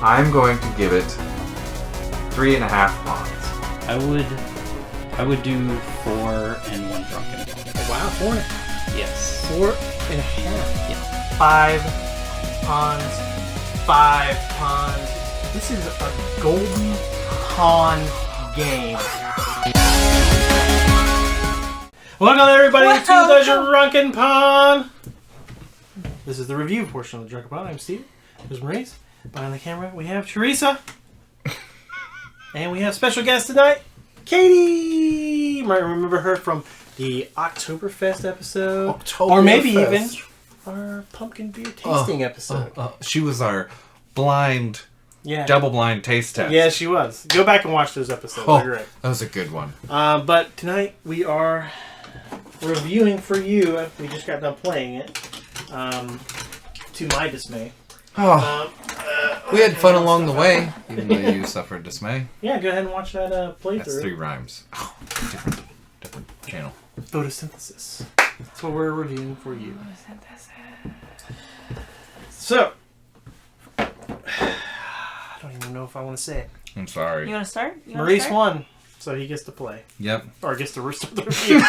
I'm going to give it 3.5 pawns. I would do 4 and 1 drunken. Wow, 4. Yes. 4.5. Yeah. 5 pawns. 5 pawns. This is a golden pawn game. Welcome everybody to the Drunken Pawn. This is the review portion of the Drunken Pawn. I'm Steve. There's Maurice. Behind the camera we have Teresa. And we have special guest tonight, Katy. You might remember her from the Oktoberfest episode. Or maybe even our pumpkin beer tasting episode. She was our blind, double blind taste test. Yeah, she was. Go back and watch those episodes. They're great. That was a good one. But tonight we are reviewing for you. We just got done playing it. To my dismay. We had fun along the way, even though you suffered dismay. Yeah, go ahead and watch that playthrough. That's 3 rhymes. Oh, different channel. Photosynthesis. That's what we're reviewing for you. So, I don't even know if I want to say it. I'm sorry. You want to start? Maurice won, so he gets to play. Yep. Or gets to start the review.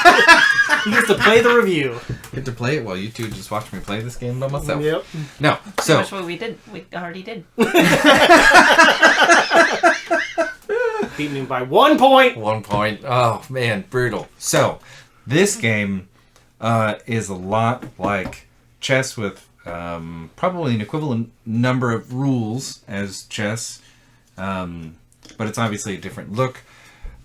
He gets to play the review. Get to play it while you two just watch me play this game by myself. Yep. No, so... That's what we did. We already did. Beat me by 1 point. 1 point. Oh, man, brutal. So, this game is a lot like chess with probably an equivalent number of rules as chess, but it's obviously a different look.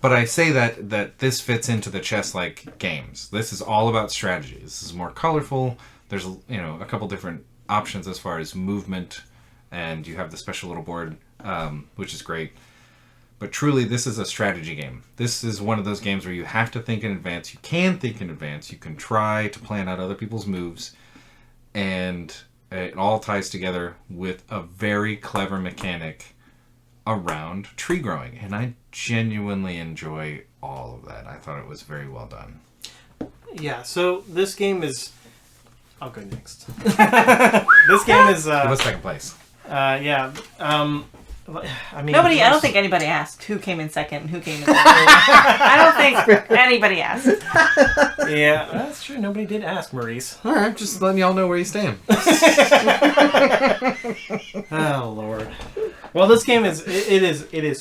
But I say that this fits into the chess-like games. This is all about strategy. This is more colorful. There's a couple different options as far as movement, and you have the special little board, which is great. But truly, this is a strategy game. This is one of those games where you have to think in advance. You can think in advance. You can try to plan out other people's moves. And it all ties together with a very clever mechanic around tree growing. And I genuinely enjoy all of that. I thought it was very well done. Yeah, so this game is... I'll go next. This game is... It was second place. I mean, I don't think anybody asked who came in second and who came in third. I don't think anybody asked. Yeah, that's true. Nobody did ask, Maurice. All right, just letting y'all know where you stand. Oh, Lord. Well, this game is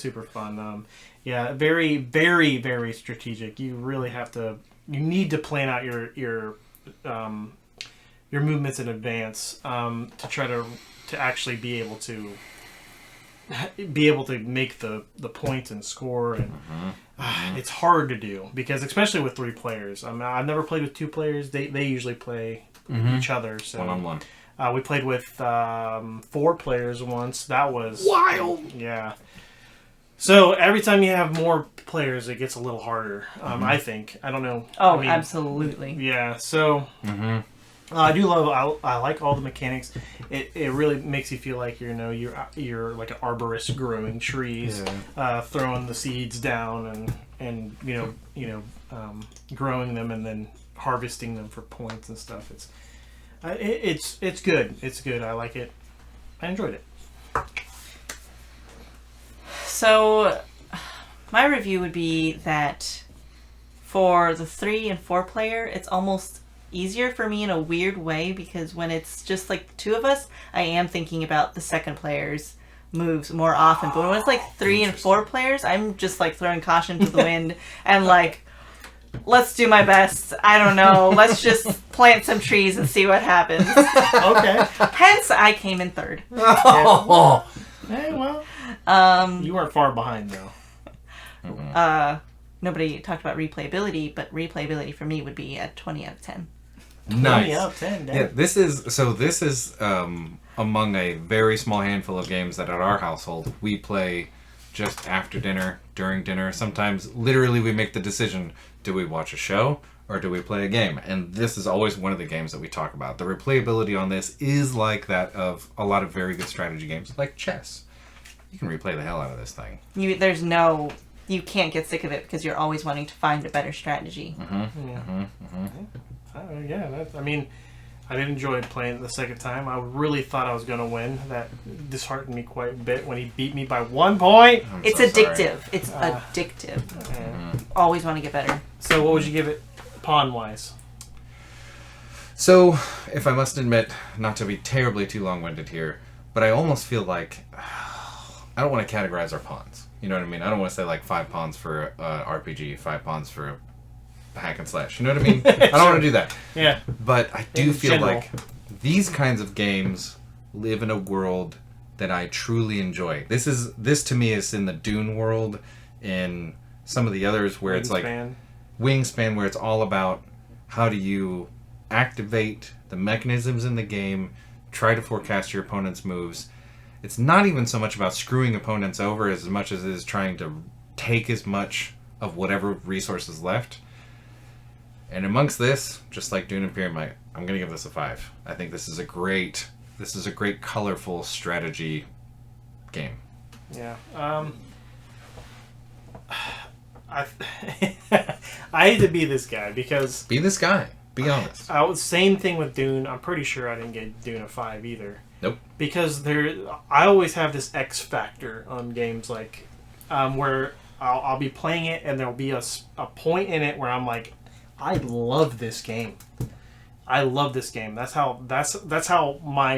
super fun. Very, very, very strategic. You really have to. You need to plan out your movements in advance to try to actually be able to make the points and score, and it's hard to do because especially with 3 players. I've never played with 2 players. They usually play each other. So 1-on-1. We played with 4 players once. That was wild. Yeah. So every time you have more players, it gets a little harder. I think. I don't know. Oh, absolutely. Yeah. So. I do love. I like all the mechanics. It really makes you feel like you're like an arborist growing trees, throwing the seeds down and growing them and then harvesting them for points and stuff. It's good. It's good. I like it. I enjoyed it. So, my review would be that for the 3 and 4 player, it's almost easier for me in a weird way because when it's just like the 2 of us, I am thinking about the second player's moves more often. But when it's like 3 and 4 players, I'm just like throwing caution to the wind and like, let's do my best. I don't know. Let's just plant some trees and see what happens. Okay. Hence, I came in third. Oh. Hey, well. You weren't far behind though. Nobody talked about replayability, but replayability for me would be a 20 out of 10. Nice. 20 out of 10, damn. Yeah, this is among a very small handful of games that at our household we play just after dinner, during dinner. Sometimes literally we make the decision, do we watch a show or do we play a game? And this is always one of the games that we talk about. The replayability on this is like that of a lot of very good strategy games like chess. You can replay the hell out of this thing. You can't get sick of it because you're always wanting to find a better strategy. I did enjoy playing it the second time. I really thought I was going to win. That disheartened me quite a bit when he beat me by 1 point. It's addictive. It's addictive. Always want to get better. So what would you give it pawn-wise? So, if I must admit, not to be terribly too long-winded here, but I almost feel like I don't want to categorize our pawns. You know what I mean? I don't want to say like 5 pawns for RPG, 5 pawns for hack and slash. You know what I mean? I don't want to do that. Yeah. But I do In feel general. like these kinds of games live in a world that I truly enjoy. This to me is in the Dune world, in some of the others where it's like Wingspan, where it's all about how do you activate the mechanisms in the game, try to forecast your opponent's moves. It's not even so much about screwing opponents over as much as it is trying to take as much of whatever resources left. And amongst this, just like Dune Imperium, I'm going to give this a 5. I think this is a great colorful strategy game. Yeah. I hate to be this guy because Be this guy. Be honest. same thing with Dune. I'm pretty sure I didn't get Dune a 5 either. Nope. Because I always have this X factor on games like where I'll be playing it and there'll be a point in it where I'm like, I love this game. I love this game. That's how my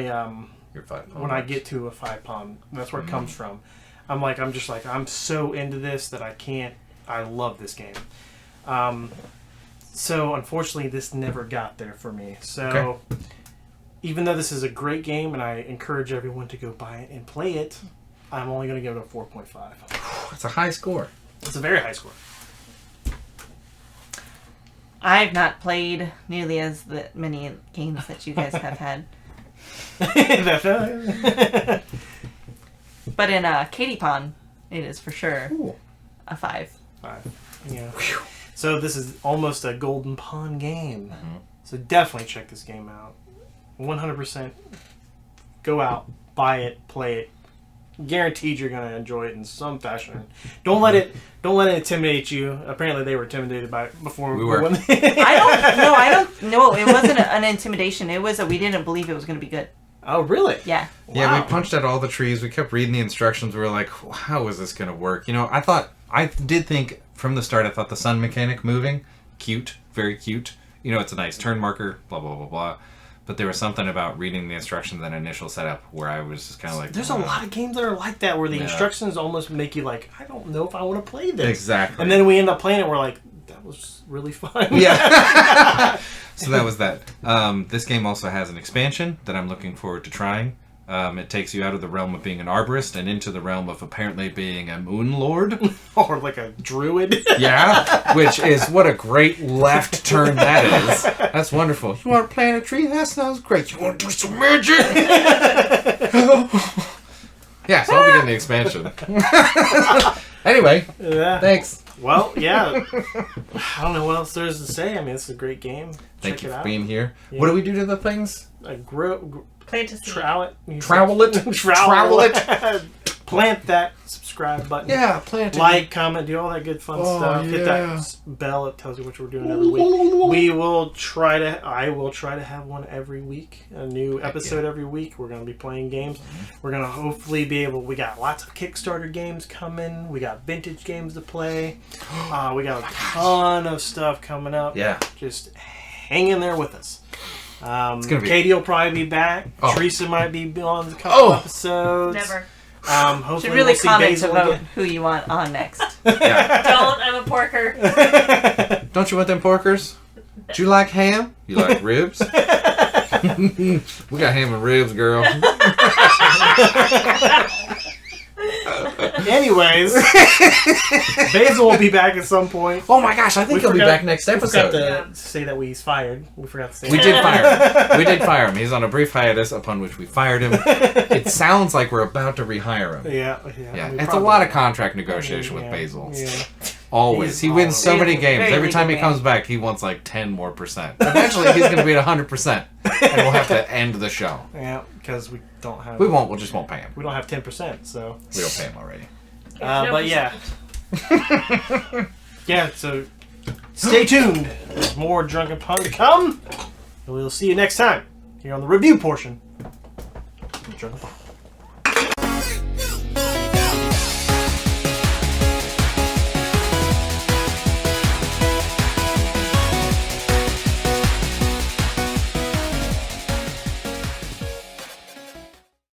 Your 5 pawn when I works. get to a 5 pawn, that's where it comes from. I'm so into this that I love this game. So unfortunately this never got there for me. So even though this is a great game and I encourage everyone to go buy it and play it, I'm only going to give it a 4.5. It's a high score. It's a very high score. I've not played nearly as many games that you guys have had. But in Katy Pond, it is for sure a 5. 5. Yeah. So this is almost a Golden Pond game. So definitely check this game out. 100% go out, buy it, play it. Guaranteed you're gonna enjoy it in some fashion. Don't let it intimidate you. Apparently they were intimidated by it before We were. I don't know. It wasn't an intimidation. It was we didn't believe it was going to be good. Oh really? Yeah. Yeah, Wow. we punched out all the trees. We kept reading the instructions. We were like, how is this going to work? You know, I did think from the start, I thought the sun mechanic moving, cute, very cute. You know, it's a nice turn marker, blah, blah, blah, blah. But there was something about reading the instructions and initial setup where I was just kind of like... There's a lot of games that are like that where the instructions almost make you like, I don't know if I want to play this. Exactly. And then we end up playing it and we're like, that was really fun. Yeah. So that was that. This game also has an expansion that I'm looking forward to trying. It takes you out of the realm of being an arborist and into the realm of apparently being a moon lord. Or like a druid. Yeah, which is what a great left turn that is. That's wonderful. You want to plant a tree? That sounds great. You want to do some magic? Yeah, so I'll be getting the expansion. Anyway, Yeah. thanks. Well, yeah. I don't know what else there is to say. I mean, it's a great game. Thank Check you it for out. being here. Yeah. What do we do to the things? Plant a seed. Trowel it. Trowel it? Trowel it. Plant that subscribe button. Yeah, plant it. Like, comment, do all that good fun stuff. Hit yeah. that bell. It tells you what we're doing every week. I will try to have one every week. A new episode every week. We're going to be playing games. We're going to hopefully be able... We got lots of Kickstarter games coming. We got vintage games to play. We got a ton of stuff coming up. Yeah. Just hang in there with us. It's gonna be... Katie will probably be back. Oh. Teresa might be on a couple episodes. Never. Hopefully Should really we'll see comment to Basil vote again. who you want on next. Yeah. Don't. I'm a porker. Don't you want them porkers? Do you like ham? You like ribs? We got ham and ribs, girl. Anyways, Basil will be back at some point. Oh my gosh, I think he'll be back next We forgot episode. to say that he's fired. We forgot to say We that. did fire him. We did fire him. He's on a brief hiatus, upon which we fired him. It sounds like we're about to rehire him. Yeah. Yeah, we it's a probably- lot of contract negotiation with Yeah, Basil. Yeah. Always. He's He wins so many Very games. Every time he legal comes back, he wants like 10 more %. Eventually, he's going to be at 100%. And we'll have to end the show. Yeah, because we don't have. We won't. We just won't pay him. We don't have 10%. So. We don't pay him already. But yeah. Yeah. So, stay tuned. There's more Drunken Pun to come. And we'll see you next time. here on the review portion of the Drunken Pod.